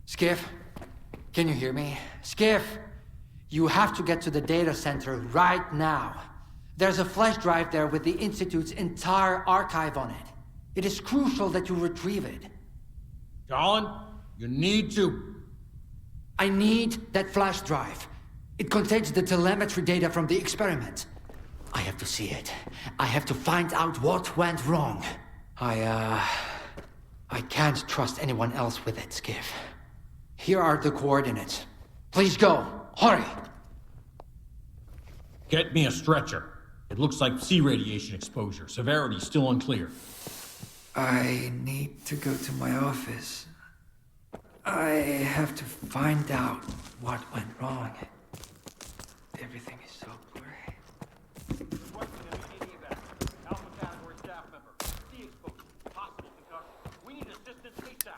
Skiff, can you hear me? Skiff, you have to get to the data center right now. There's a flash drive there with the Institute's entire archive on it. It is crucial that you retrieve it. Colin, you need to. I need that flash drive. It contains the telemetry data from the experiment. I have to see it. I have to find out what went wrong. I can't trust anyone else with it, Skiff. Here are the coordinates. Please go. Hurry! Get me a stretcher. It looks like sea radiation exposure. Severity still unclear. I need to go to my office. I have to find out what went wrong. Everything is so blurry. Requesting immediate evac. Alpha category staff member. Sea exposure. Possible concussion. We need assistance ASAP.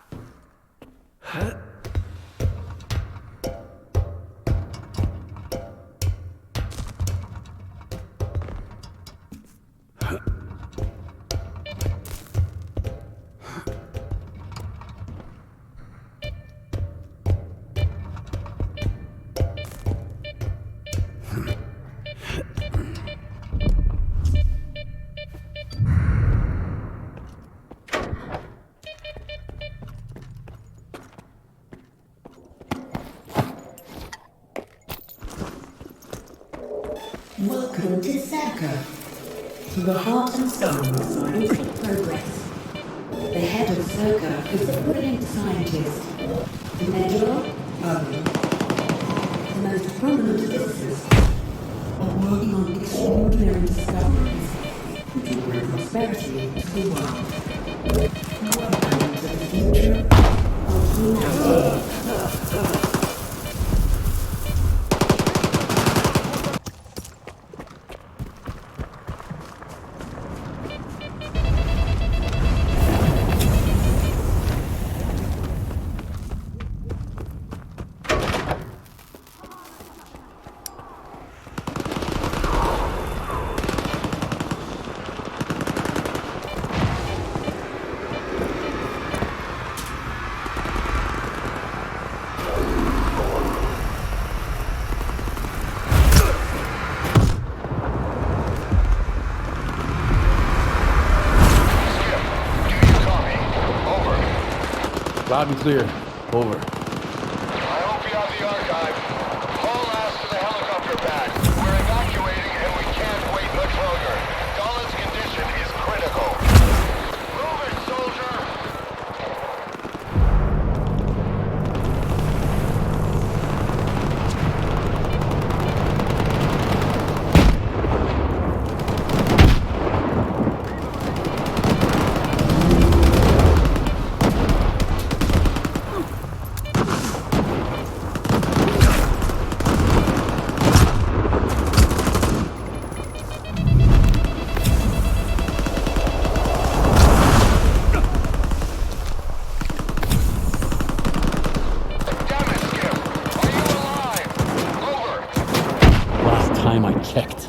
Welcome to STALKER, the heart and soul of scientific progress. The head of STALKER is a brilliant scientist. The major, the most prominent physicists are working on extraordinary discoveries which will bring prosperity to the world. Welcome to the future of humanity. Loud and clear. Over. I hope you have the archive. Haul ass to the helicopter pad. We're evacuating and we can't wait much longer. Dolan's condition is critical. Move it, soldier! Time I checked.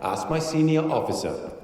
Ask my senior officer.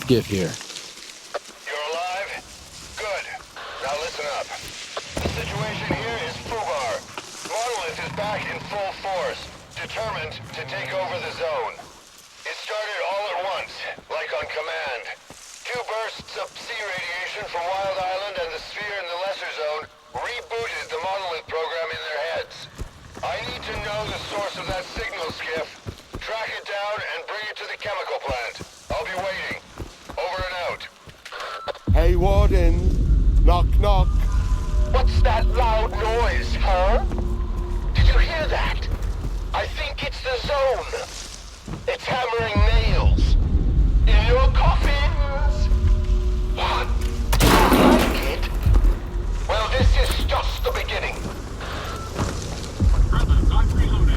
skiff here. You're alive? Good. Now listen up. The situation here is FUBAR. Monolith is back in full force, determined to take over the zone. It started all at once, like on command. 2 bursts of sea radiation from Wild Island and the sphere in the Lesser Zone rebooted the Monolith program in their heads. I need to know the source of that signal, Skiff. Track it down and bring it to the chemical plant. I'll be waiting. Over and out. Hey, Warden. Knock, knock. What's that loud noise, huh? Did you hear that? I think it's the zone. It's hammering nails. In your coffins! What? Like it? Well, this is just the beginning. Brothers, I'm reloading.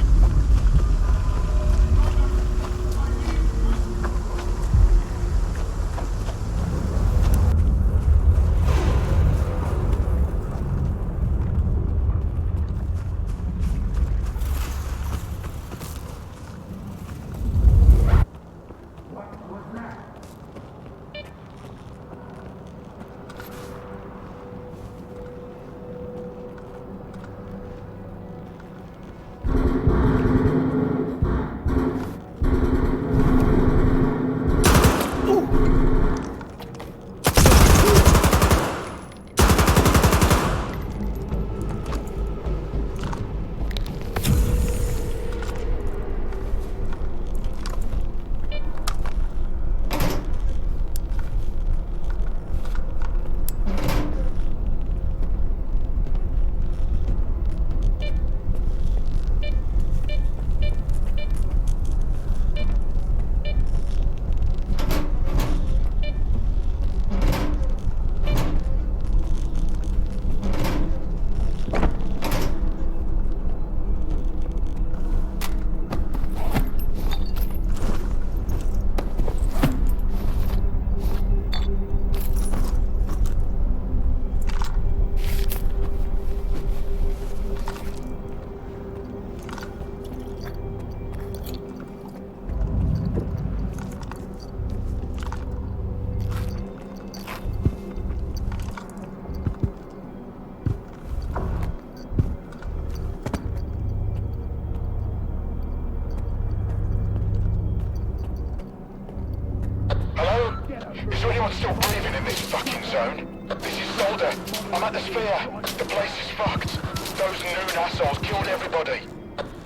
Is anyone still breathing in this fucking zone? This is Solder. I'm at the sphere. The place is fucked. Those noon assholes killed everybody.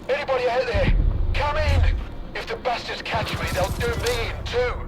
Anybody out there? Come in! If the bastards catch me, they'll do me in too.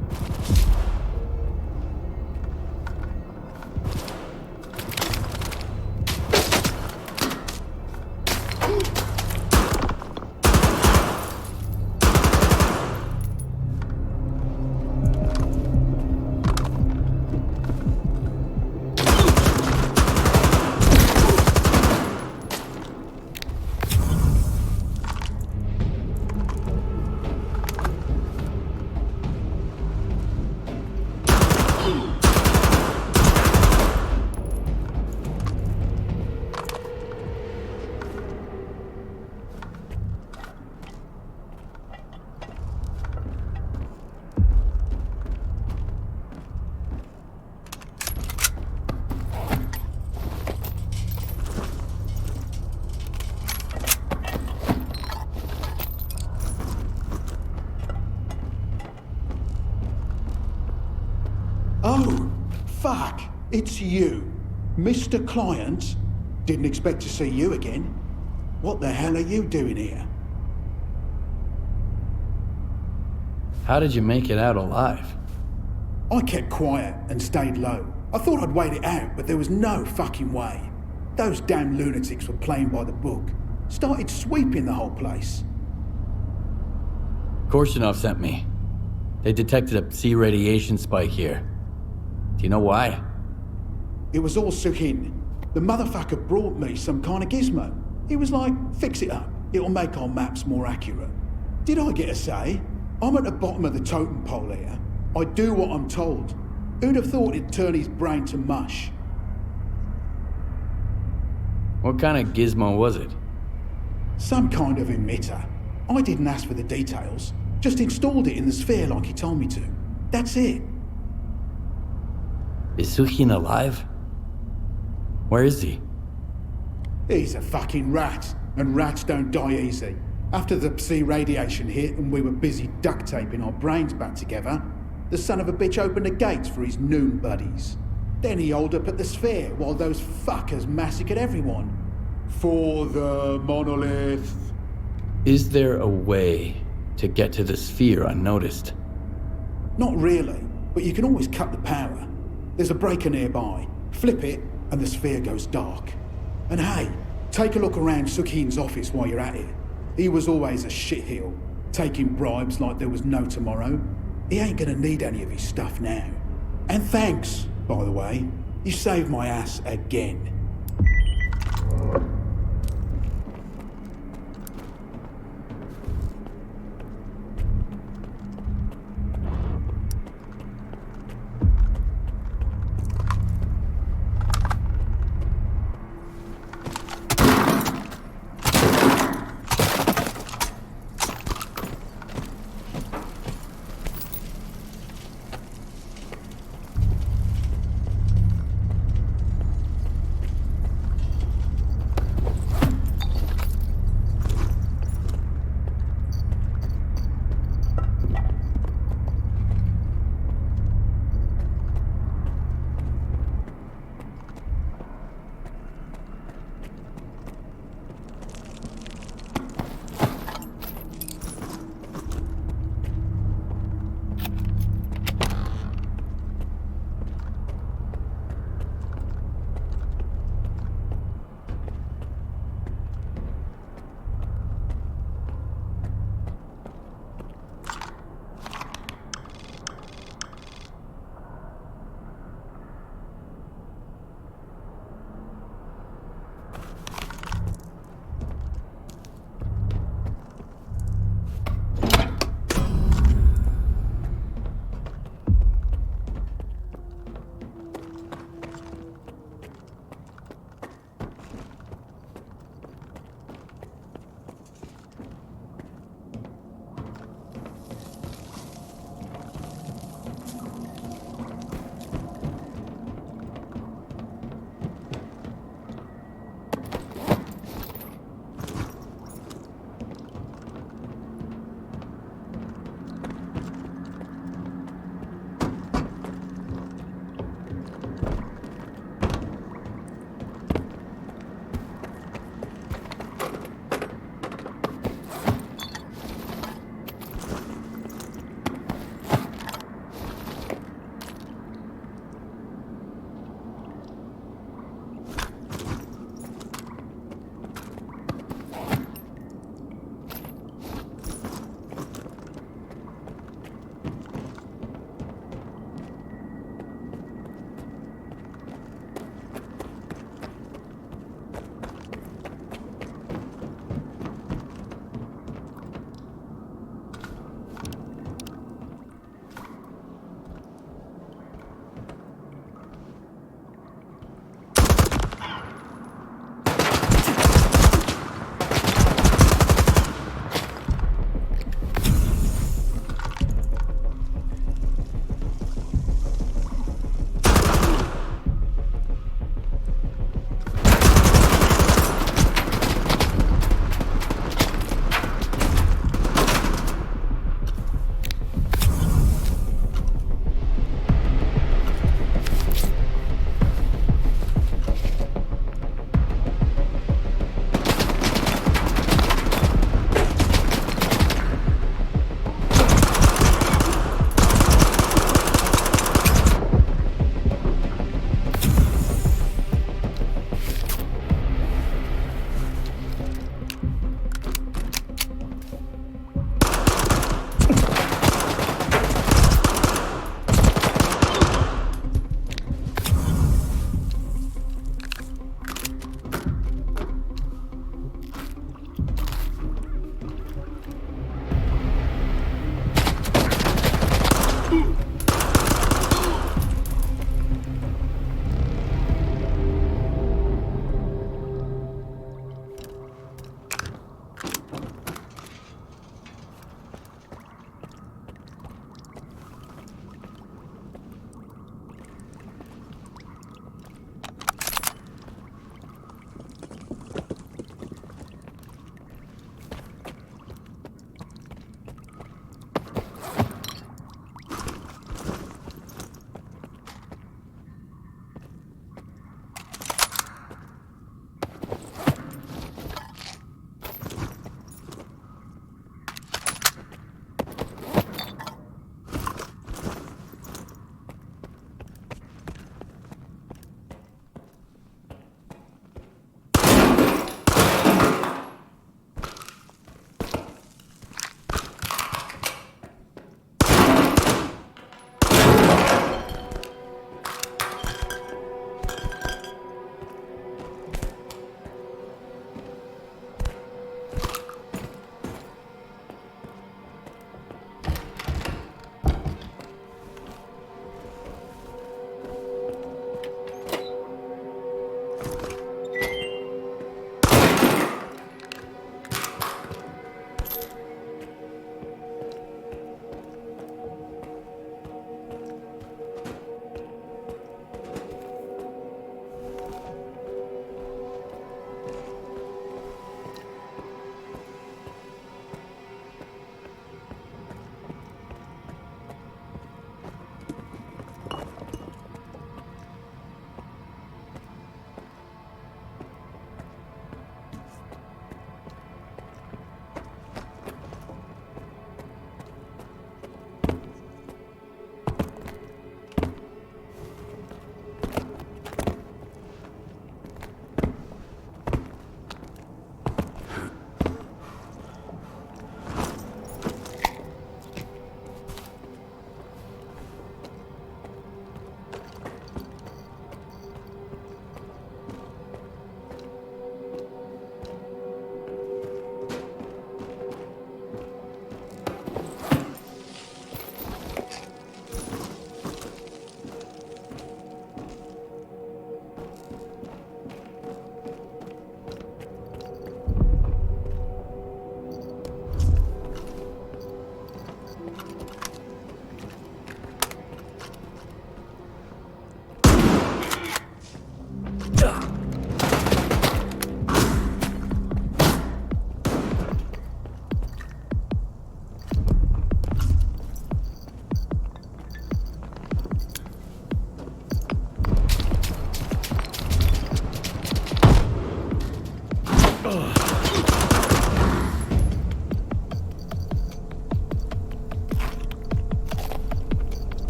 Oh, fuck. It's you. Mr. Client. Didn't expect to see you again. What the hell are you doing here? How did you make it out alive? I kept quiet and stayed low. I thought I'd wait it out, but there was no fucking way. Those damn lunatics were playing by the book. Started sweeping the whole place. Korshinov sent me. They detected a sea radiation spike here. Do you know why? It was all Suhin. The motherfucker brought me some kind of gizmo. He was like, fix it up. It'll make our maps more accurate. Did I get a say? I'm at the bottom of the totem pole here. I do what I'm told. Who'd have thought it'd turn his brain to mush? What kind of gizmo was it? Some kind of emitter. I didn't ask for the details. Just installed it in the sphere like he told me to. That's it. Is Suhin alive? Where is he? He's a fucking rat, and rats don't die easy. After the Psi radiation hit and we were busy duct taping our brains back together, the son of a bitch opened the gates for his noon buddies. Then he holed up at the sphere while those fuckers massacred everyone. For the monolith. Is there a way to get to the sphere unnoticed? Not really, but you can always cut the power. There's a breaker nearby. Flip it, and the sphere goes dark. And hey, take a look around Sukhin's office while you're at it. He was always a shitheel, taking bribes like there was no tomorrow. He ain't gonna need any of his stuff now. And thanks, by the way. You saved my ass again.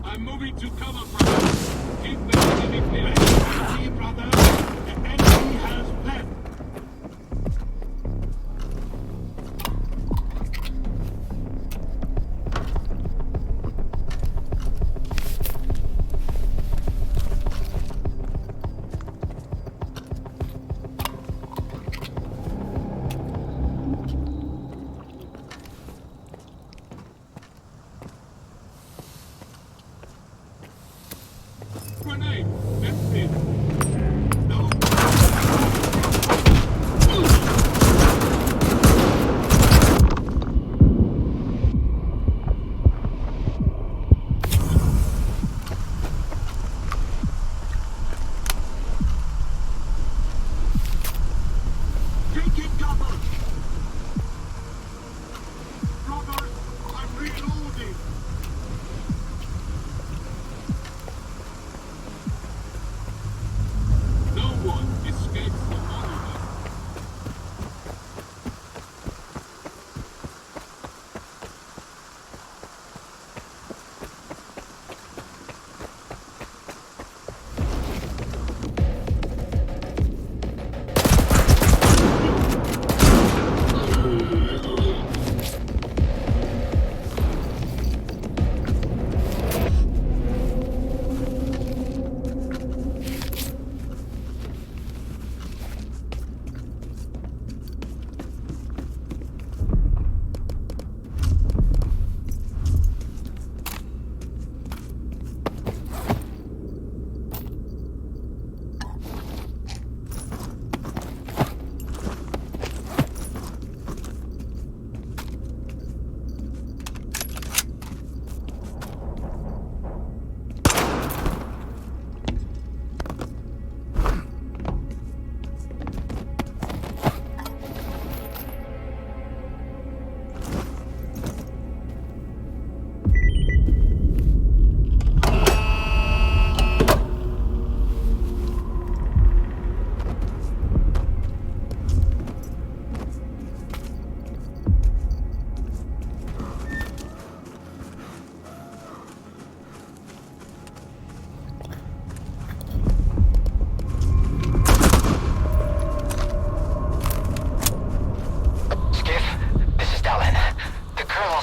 I'm moving to cover, brother. Keep the enemy clear. See, brother? The enemy has fled. Grenade! That's it! No!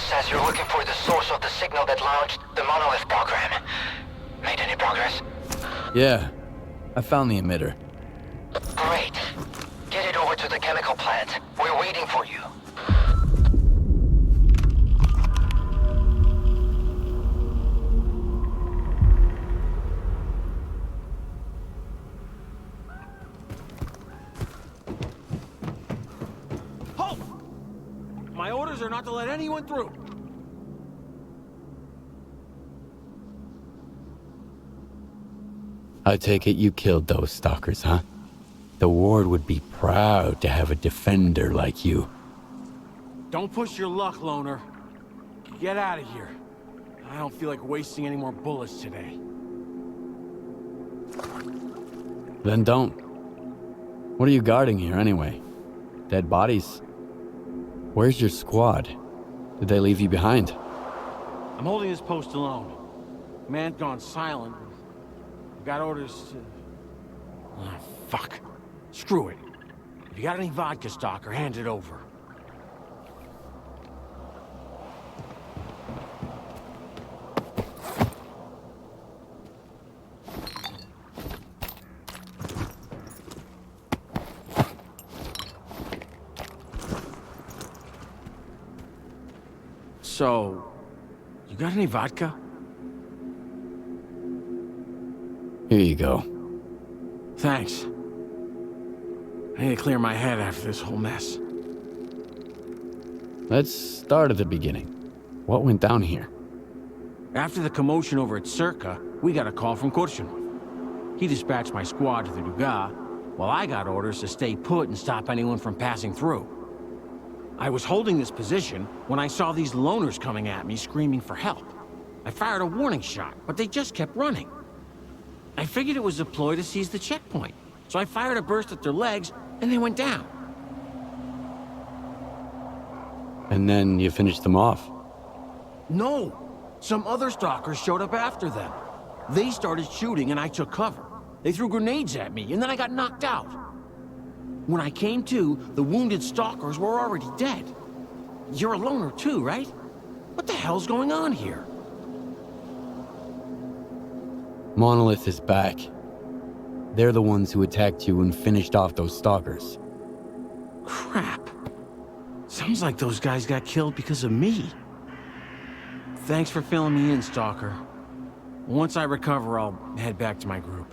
says you're looking for the source of the signal that launched the Monolith program. Made any progress? Yeah, I found the emitter. Great. Get it over to the chemical plant. We're waiting for you. Halt! My orders are not to let anyone through. I take it you killed those stalkers, huh? The Ward would be proud to have a defender like you. Don't push your luck, Loner. Get out of here. I don't feel like wasting any more bullets today. Then don't. What are you guarding here, anyway? Dead bodies? Where's your squad? Did they leave you behind? I'm holding this post alone. Man's gone silent. Got orders to... Oh, fuck. Screw it. If you got any vodka, Stalker, hand it over. So, you got any vodka? Here you go. Thanks. I need to clear my head after this whole mess. Let's start at the beginning. What went down here? After the commotion over at Circa, we got a call from Korchinov. He dispatched my squad to the Duga, while I got orders to stay put and stop anyone from passing through. I was holding this position when I saw these loners coming at me screaming for help. I fired a warning shot, but they just kept running. I figured it was a ploy to seize the checkpoint, so I fired a burst at their legs, and they went down. And then you finished them off. No! Some other stalkers showed up after them. They started shooting, and I took cover. They threw grenades at me, and then I got knocked out. When I came to, the wounded stalkers were already dead. You're a loner too, right? What the hell's going on here? Monolith is back. They're the ones who attacked you and finished off those stalkers. Crap. Sounds like those guys got killed because of me. Thanks for filling me in, Stalker. Once I recover, I'll head back to my group.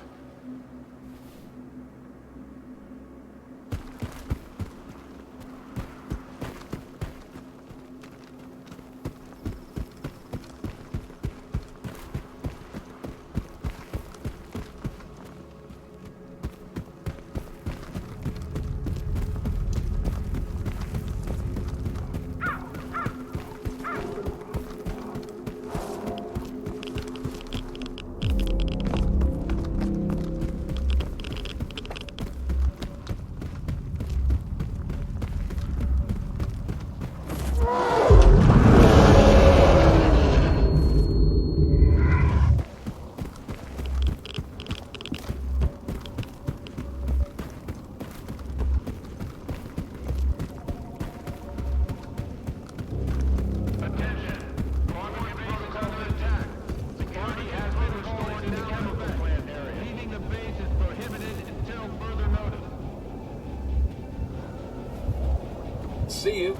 See you.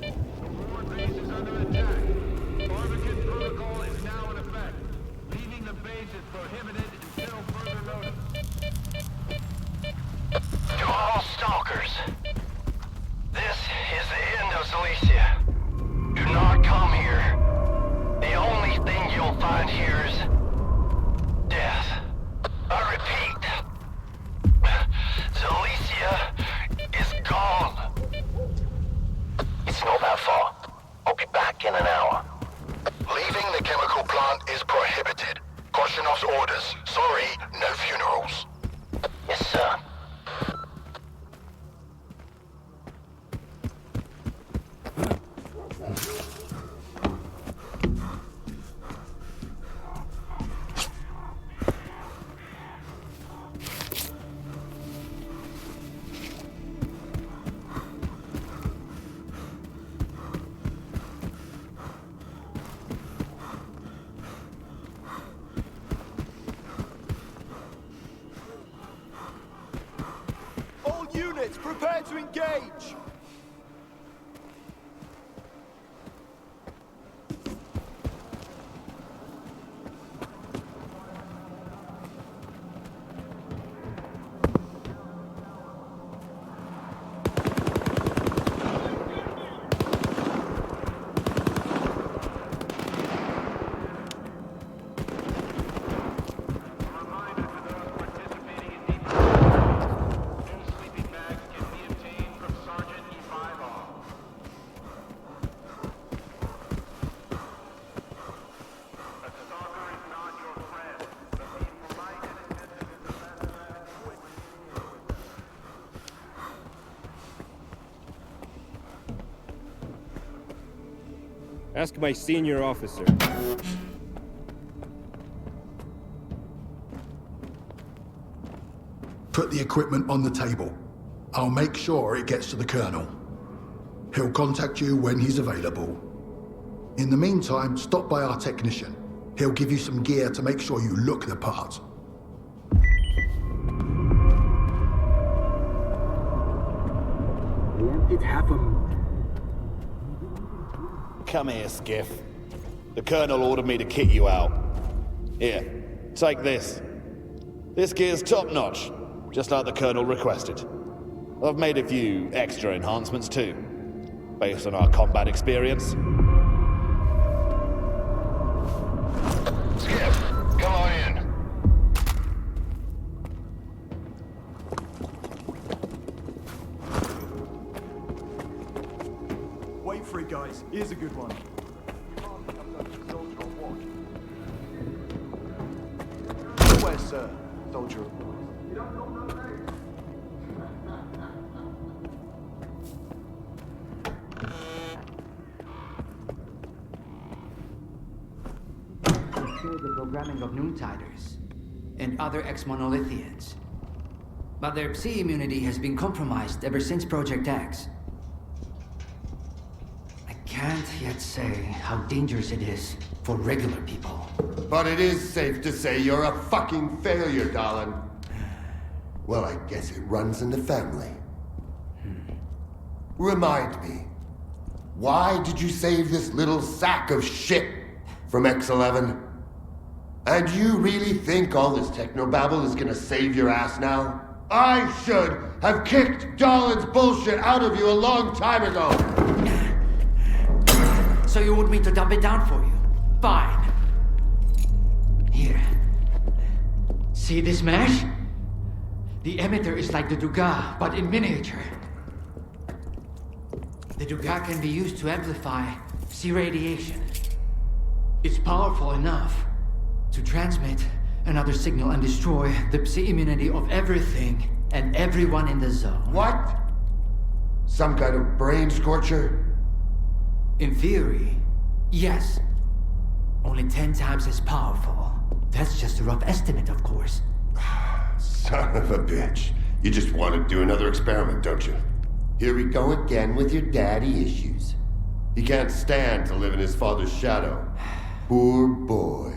The Ward base is under attack. Barbican protocol is now in effect. Leaving the base is prohibited until further notice. To all stalkers, this is the end of Silesia. Do not come here. The only thing you'll find here is death. I repeat, Silesia is gone. It's not that far. I'll be back in an hour. Leaving the chemical plant is prohibited. Korchinov's orders. Sorry, no funerals. Yes, sir. Prepare to engage! Ask my senior officer. Put the equipment on the table. I'll make sure it gets to the Colonel. He'll contact you when he's available. In the meantime, stop by our technician. He'll give you some gear to make sure you look the part. It happened. Come here, Skiff. The Colonel ordered me to kit you out. Here, take this. This gear's top-notch, just like the Colonel requested. I've made a few extra enhancements too, based on our combat experience. Skiff, come on in. Wait for it, guys. Here's a good one. Where, sir? Soldier. The programming of Noontiders and other ex-monolithians. But their psi immunity has been compromised ever since Project X. I can't yet say how dangerous it is for regular people. But it is safe to say you're a fucking failure, darling. Well, I guess it runs in the family. Remind me, why did you save this little sack of shit from X11? And you really think all this technobabble is gonna save your ass now? I should have kicked Dahlon's bullshit out of you a long time ago! So you want me to dump it down for you? Fine. Here. See this mesh? The emitter is like the Duga, but in miniature. The Duga can be used to amplify psi radiation. It's powerful enough to transmit another signal and destroy the psi immunity of everything and everyone in the zone. What? Some kind of brain scorcher? In theory, yes. Only 10 times as powerful. That's just a rough estimate, of course. Son of a bitch. You just want to do another experiment, don't you? Here we go again with your daddy issues. He can't stand to live in his father's shadow. Poor boy.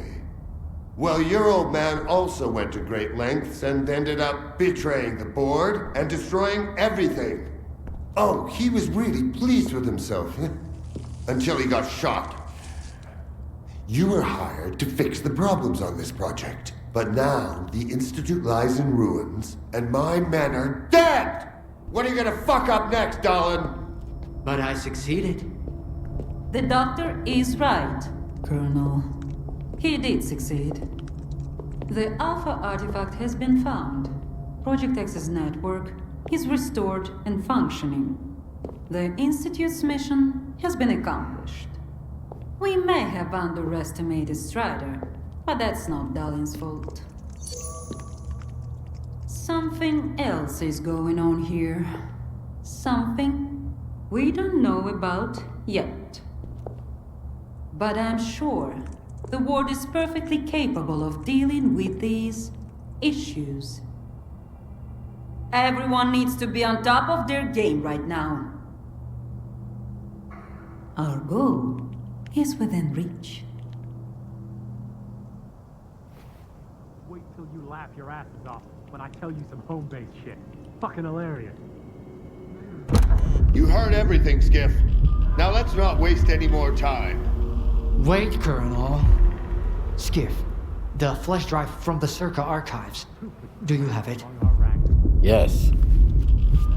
Well, your old man also went to great lengths and ended up betraying the board and destroying everything. Oh, he was really pleased with himself. Until he got shot. You were hired to fix the problems on this project. But now, the Institute lies in ruins, and my men are dead! What are you gonna fuck up next, Dahlon? But I succeeded. The doctor is right, Colonel. He did succeed. The Alpha artifact has been found. Project X's network is restored and functioning. The Institute's mission has been accomplished. We may have underestimated Strider, but that's not Dahlon's fault. Something else is going on here. Something we don't know about yet. But I'm sure the Ward is perfectly capable of dealing with these issues. Everyone needs to be on top of their game right now. Our goal is within reach. Wait till you laugh your asses off when I tell you some home-based shit. Fucking hilarious. You heard everything, Skiff. Now let's not waste any more time. Wait, Colonel. Skiff, the flash drive from the Circa archives. Do you have it? Yes.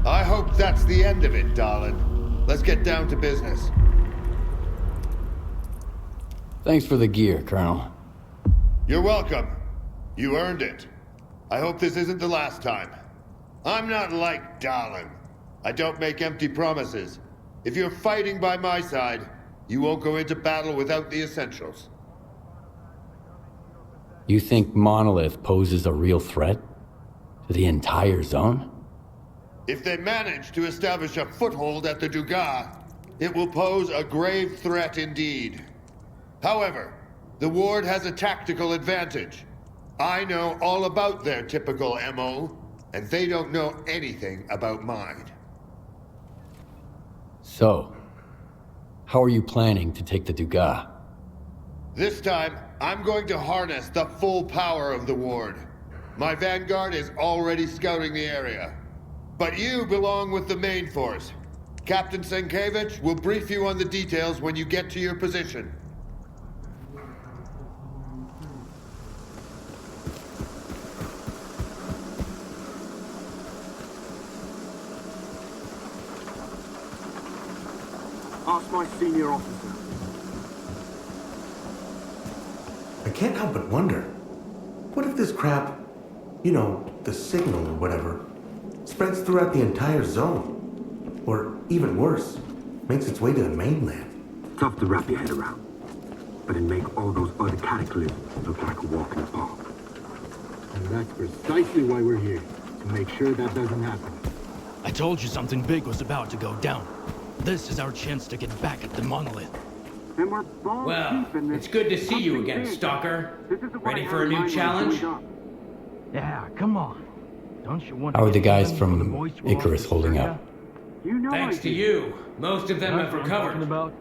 I hope that's the end of it, darling. Let's get down to business. Thanks for the gear, Colonel. You're welcome. You earned it. I hope this isn't the last time. I'm not like Darlin. I don't make empty promises. If you're fighting by my side, you won't go into battle without the essentials. You think Monolith poses a real threat to the entire zone? If they manage to establish a foothold at the Duga, it will pose a grave threat indeed. However, the Ward has a tactical advantage. I know all about their typical MO, and they don't know anything about mine. So, how are you planning to take the Duga? This time, I'm going to harness the full power of the Ward. My vanguard is already scouting the area. But you belong with the main force. Captain Sienkiewicz will brief you on the details when you get to your position. Ask my senior officer. I can't help but wonder, what if this crap, you know, the signal or whatever, spreads throughout the entire zone? Or even worse, makes its way to the mainland? Tough to wrap your head around, but it'd make all those other cataclysms look like a walk in the park. And that's precisely why we're here, to make sure that doesn't happen. I told you something big was about to go down. This is our chance to get back at the Monolith. And we're well, it's good to see you again, Stalker. Ready for a new challenge? Yeah, come on. Don't you want How are the guys from Icarus holding up? Thanks to you, most of them have recovered.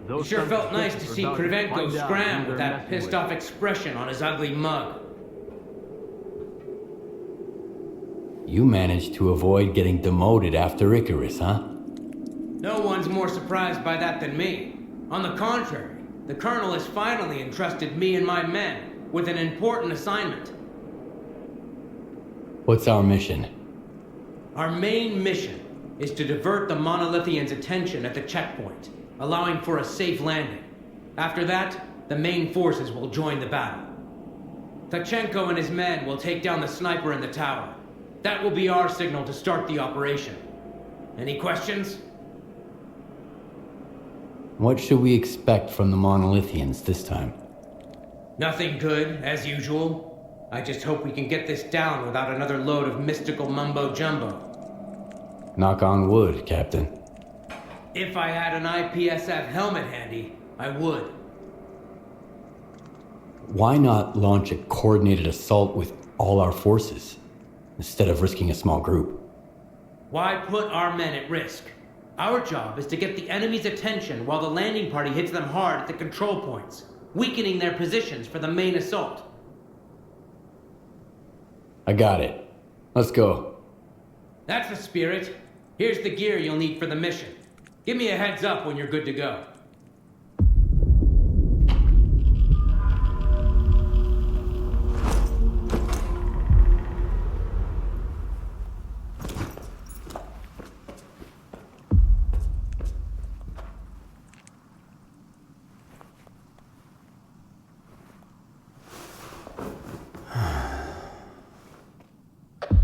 It sure felt nice to see Krivenko scram with that pissed-off expression on his ugly mug. You managed to avoid getting demoted after Icarus, huh? No one's more surprised by that than me. On the contrary, the Colonel has finally entrusted me and my men with an important assignment. What's our mission? Our main mission is to divert the Monolithians' attention at the checkpoint, allowing for a safe landing. After that, the main forces will join the battle. Tachenko and his men will take down the sniper in the tower. That will be our signal to start the operation. Any questions? What should we expect from the Monolithians this time? Nothing good, as usual. I just hope we can get this down without another load of mystical mumbo-jumbo. Knock on wood, Captain. If I had an IPSF helmet handy, I would. Why not launch a coordinated assault with all our forces, instead of risking a small group? Why put our men at risk? Our job is to get the enemy's attention while the landing party hits them hard at the control points, weakening their positions for the main assault. I got it. Let's go. That's the spirit. Here's the gear you'll need for the mission. Give me a heads up when you're good to go.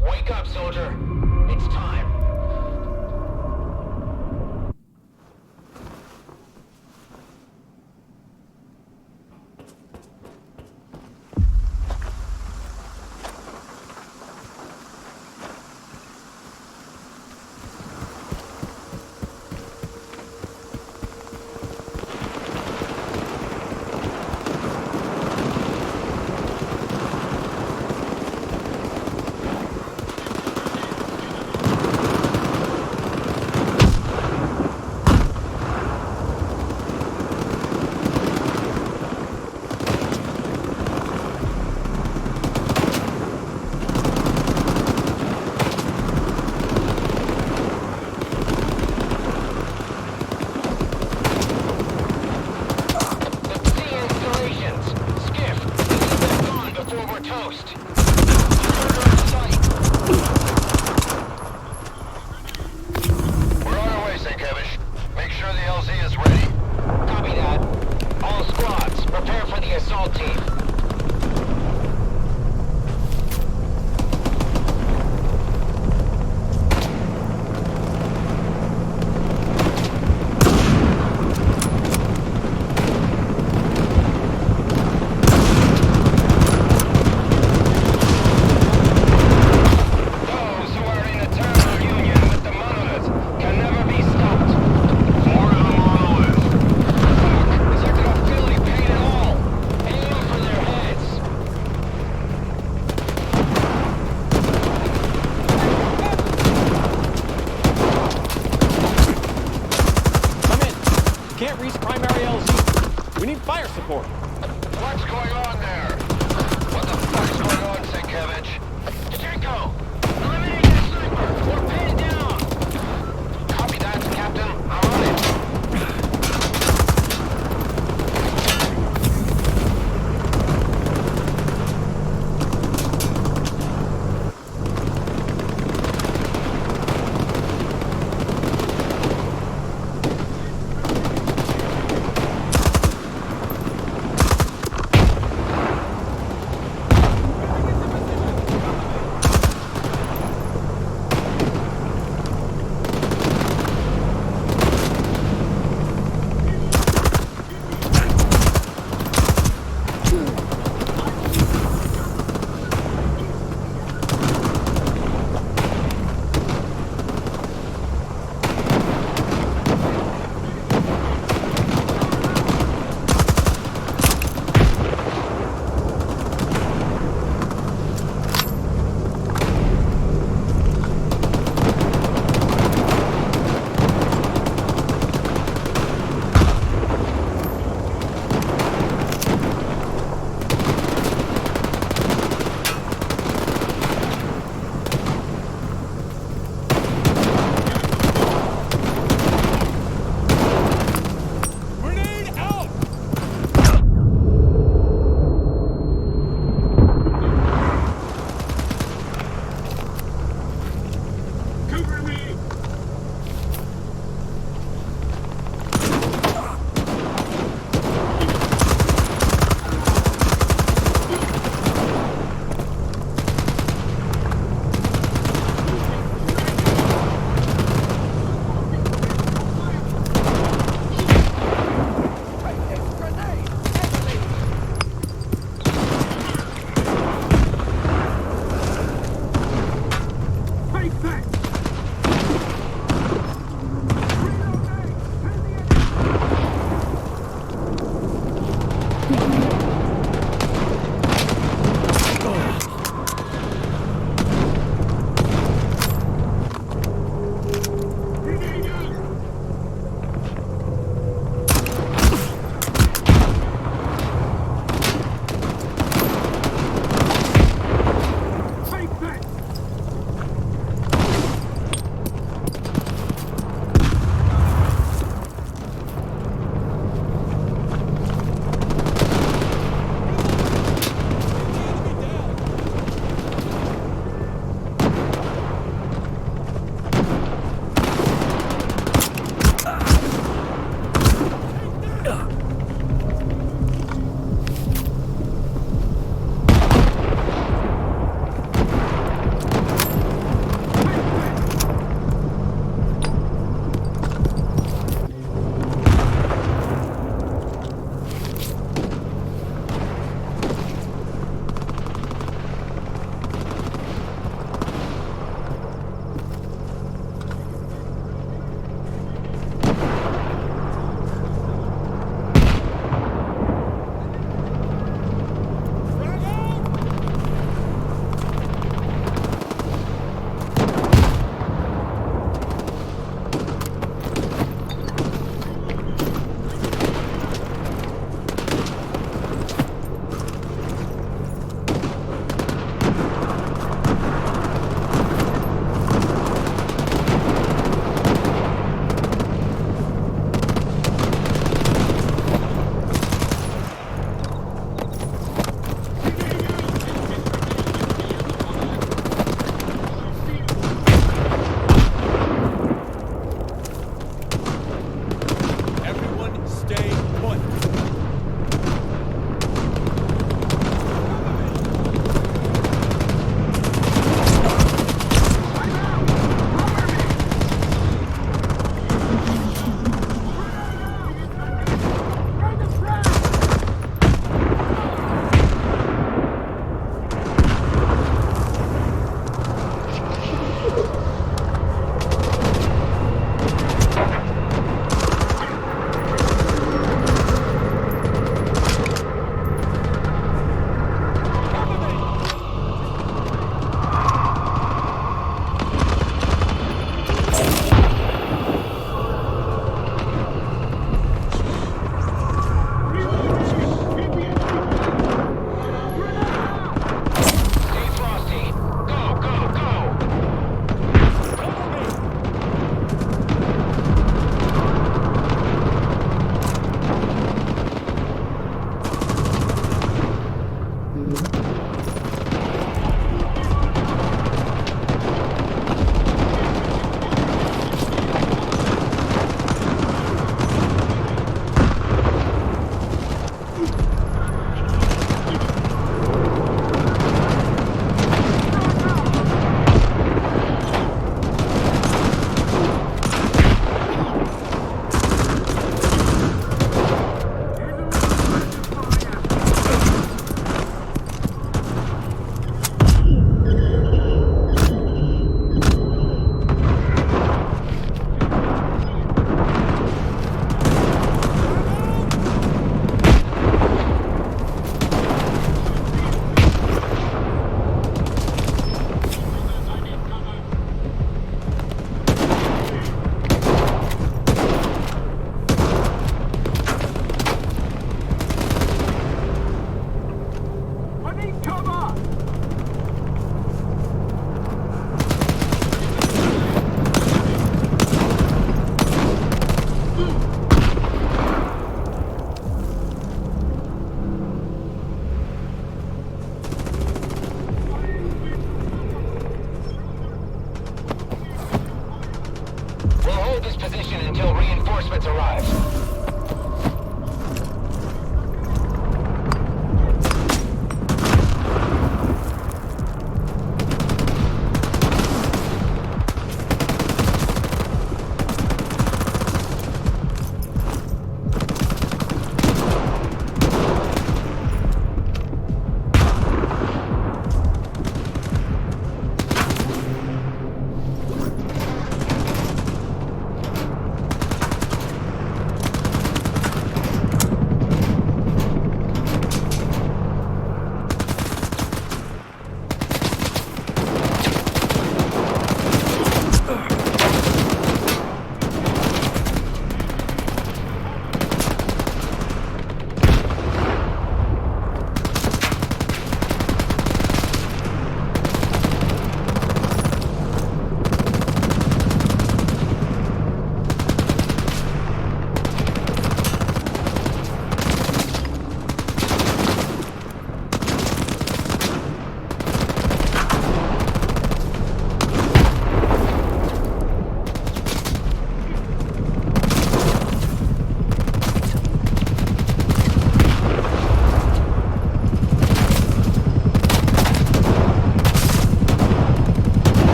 Wake up, soldier. It's time. assault team. Can't reach primary LZ. We need fire support. What's going on there? What the fuck's going on, Sienkiewicz? Django! Eliminate that sniper! We're pinned down! Copy that, Captain. I'm on it.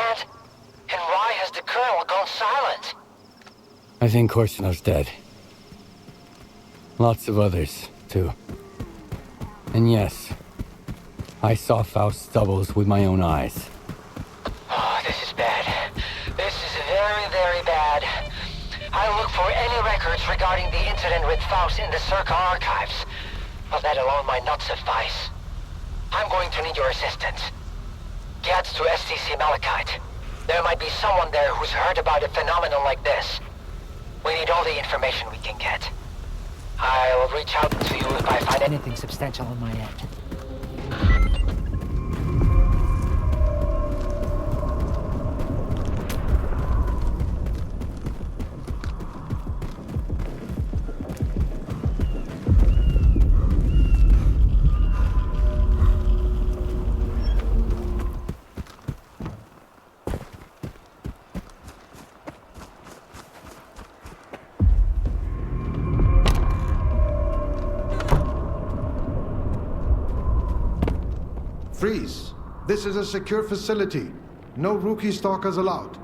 understand? And why has the Colonel gone silent? I think Korshunov dead. Lots of others, too. And yes, I saw Faust's doubles with my own eyes. Oh, this is bad. This is very, very bad. I'll look for any records regarding the incident with Faust in the Circa archives. But that alone might not suffice. I'm going to need your assistance. Get to STC Malachite. There might be someone there who's heard about a phenomenon like this. We need all the information we can get. I'll reach out to you if I find anything substantial on my end. Freeze! This is a secure facility. No rookie stalkers allowed.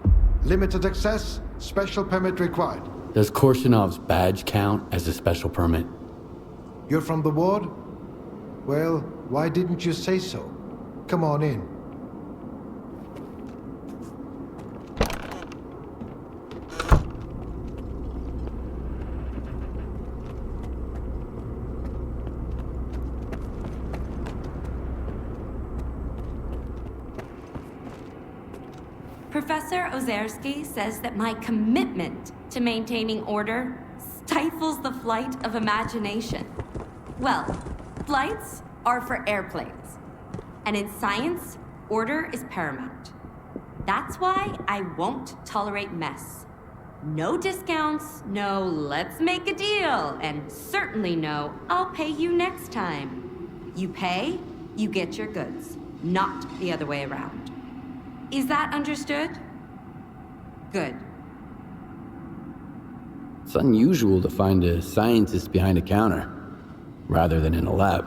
Limited access, special permit required. Does Korshunov's badge count as a special permit? You're from the ward? Well, why didn't you say so? Come on in. Professor Ozerski says that my commitment to maintaining order stifles the flight of imagination. Well, flights are for airplanes. And in science, order is paramount. That's why I won't tolerate mess. No discounts, no let's make a deal, and certainly no I'll pay you next time. You pay, you get your goods, not the other way around. Is that understood? Good. It's unusual to find a scientist behind a counter, rather than in a lab.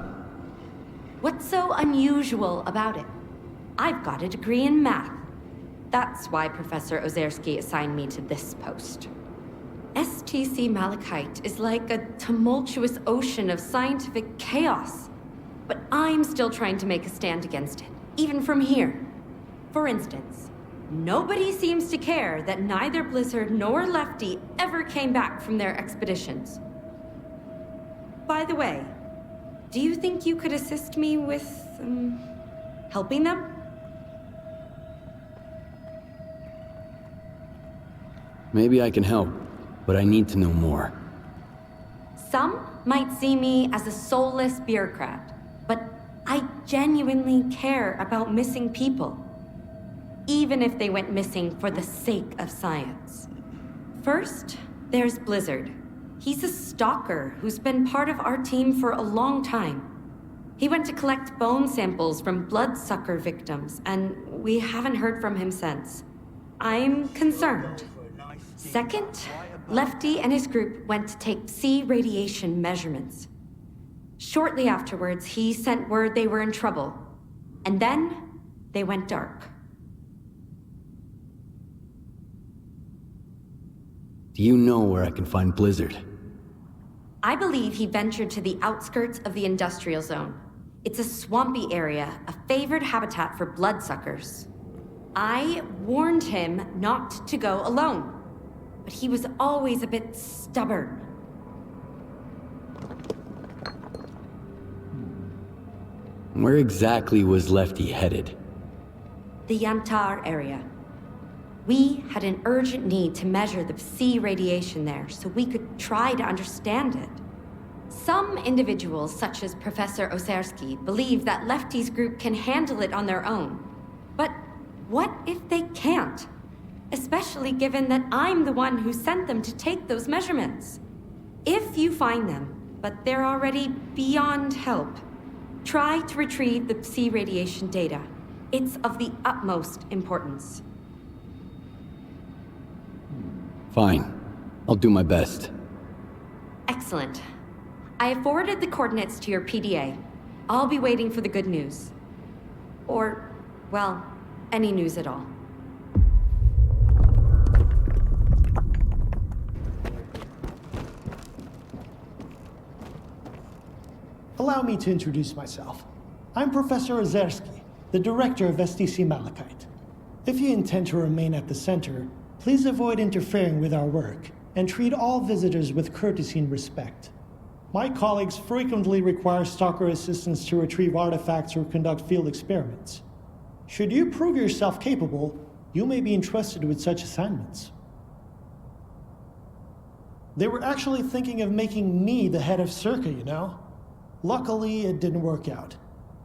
What's so unusual about it? I've got a degree in math. That's why Professor Ozerski assigned me to this post. STC Malachite is like a tumultuous ocean of scientific chaos. But I'm still trying to make a stand against it, even from here. For instance, nobody seems to care that neither Blizzard nor Lefty ever came back from their expeditions. By the way, do you think you could assist me with, helping them? Maybe I can help, but I need to know more. Some might see me as a soulless bureaucrat, but I genuinely care about missing people. Even if they went missing for the sake of science. First, there's Blizzard. He's a stalker who's been part of our team for a long time. He went to collect bone samples from bloodsucker victims, and we haven't heard from him since. I'm concerned. Second, Lefty and his group went to take Psi radiation measurements. Shortly afterwards, he sent word they were in trouble. And then, they went dark. Do you know where I can find Blizzard? I believe he ventured to the outskirts of the industrial zone. It's a swampy area, a favored habitat for bloodsuckers. I warned him not to go alone, but he was always a bit stubborn. Where exactly was Lefty headed? The Yantar area. We had an urgent need to measure the Psi radiation there so we could try to understand it. Some individuals, such as Professor Ozerski, believe that Lefty's group can handle it on their own. But what if they can't? Especially given that I'm the one who sent them to take those measurements. If you find them, but they're already beyond help, try to retrieve the Psi radiation data. It's of the utmost importance. Fine. I'll do my best. Excellent. I have forwarded the coordinates to your PDA. I'll be waiting for the good news. Or, well, any news at all. Allow me to introduce myself. I'm Professor Ozerski, the director of STC Malachite. If you intend to remain at the center, please avoid interfering with our work and treat all visitors with courtesy and respect. My colleagues frequently require Stalker assistance to retrieve artifacts or conduct field experiments. Should you prove yourself capable, you may be entrusted with such assignments. They were actually thinking of making me the head of Circa, you know? Luckily, it didn't work out.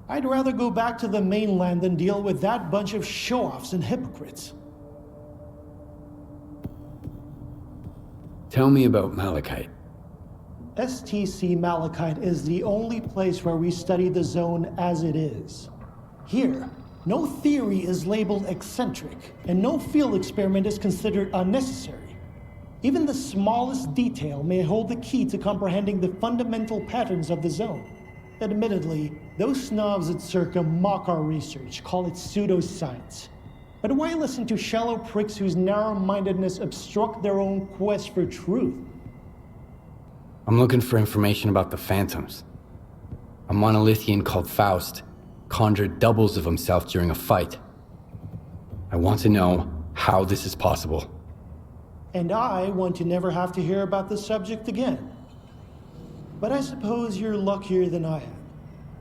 I'd rather go back to the mainland than deal with that bunch of show-offs and hypocrites. Tell me about Malachite. STC Malachite is the only place where we study the zone as it is. Here, no theory is labeled eccentric, and no field experiment is considered unnecessary. Even the smallest detail may hold the key to comprehending the fundamental patterns of the zone. Admittedly, those snobs at Circa mock our research, call it pseudoscience. But why listen to shallow pricks whose narrow-mindedness obstruct their own quest for truth? I'm looking for information about the Phantoms. A monolithian called Faust conjured doubles of himself during a fight. I want to know how this is possible. And I want to never have to hear about this subject again. But I suppose you're luckier than I am.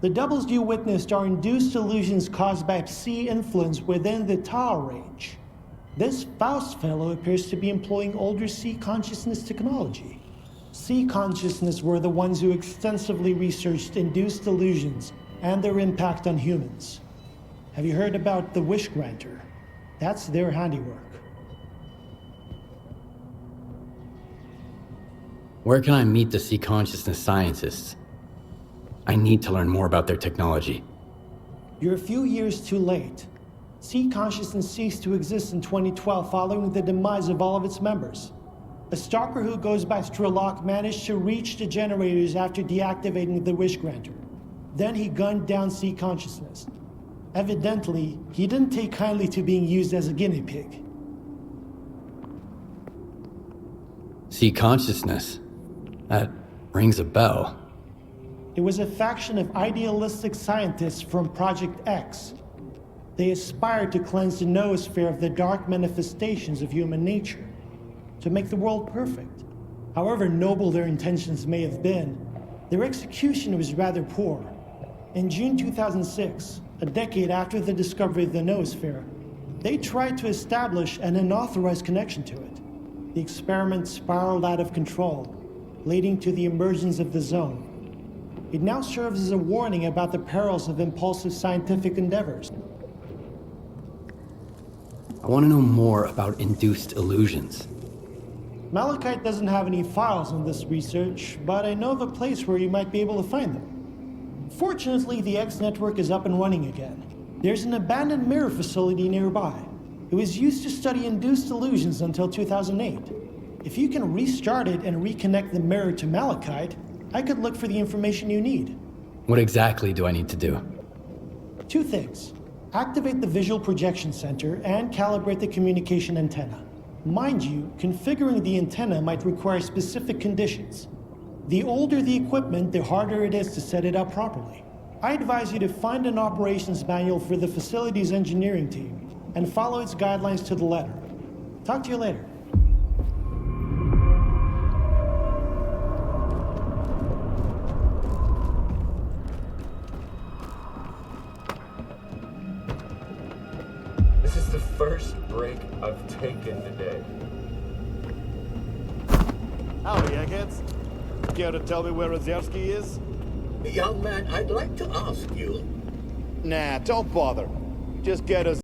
The doubles you witnessed are induced illusions caused by psi influence within the Tau range. This Faust fellow appears to be employing older psi consciousness technology. Psi consciousness were the ones who extensively researched induced illusions and their impact on humans. Have you heard about the Wish Granter? That's their handiwork. Where can I meet the Psi consciousness scientists? I need to learn more about their technology. You're a few years too late. Psi consciousness ceased to exist in 2012 following the demise of all of its members. A stalker who goes by Strelok managed to reach the generators after deactivating the Wish Granter. Then he gunned down Psi consciousness. Evidently, he didn't take kindly to being used as a guinea pig. Psi consciousness? That rings a bell. It was a faction of idealistic scientists from Project X. They aspired to cleanse the noosphere of the dark manifestations of human nature, to make the world perfect. However noble their intentions may have been, their execution was rather poor. In June 2006, a decade after the discovery of the noosphere, they tried to establish an unauthorized connection to it. The experiment spiraled out of control, leading to the emergence of the zone. It now serves as a warning about the perils of impulsive scientific endeavors. I want to know more about induced illusions. Malachite doesn't have any files on this research, but I know of a place where you might be able to find them. Fortunately, the X network is up and running again. There's an abandoned mirror facility nearby. It was used to study induced illusions until 2008. If you can restart it and reconnect the mirror to Malachite, I could look for the information you need. What exactly do I need to do? 2 things. Activate the visual projection center and calibrate the communication antenna. Mind you, configuring the antenna might require specific conditions. The older the equipment, the harder it is to set it up properly. I advise you to find an operations manual for the facility's engineering team and follow its guidelines to the letter. Talk to you later. This is the first break I've taken today. Howdy, eggheads. Care to tell me where Ozerski is? Young man, I'd like to ask you. Nah, don't bother. Just get us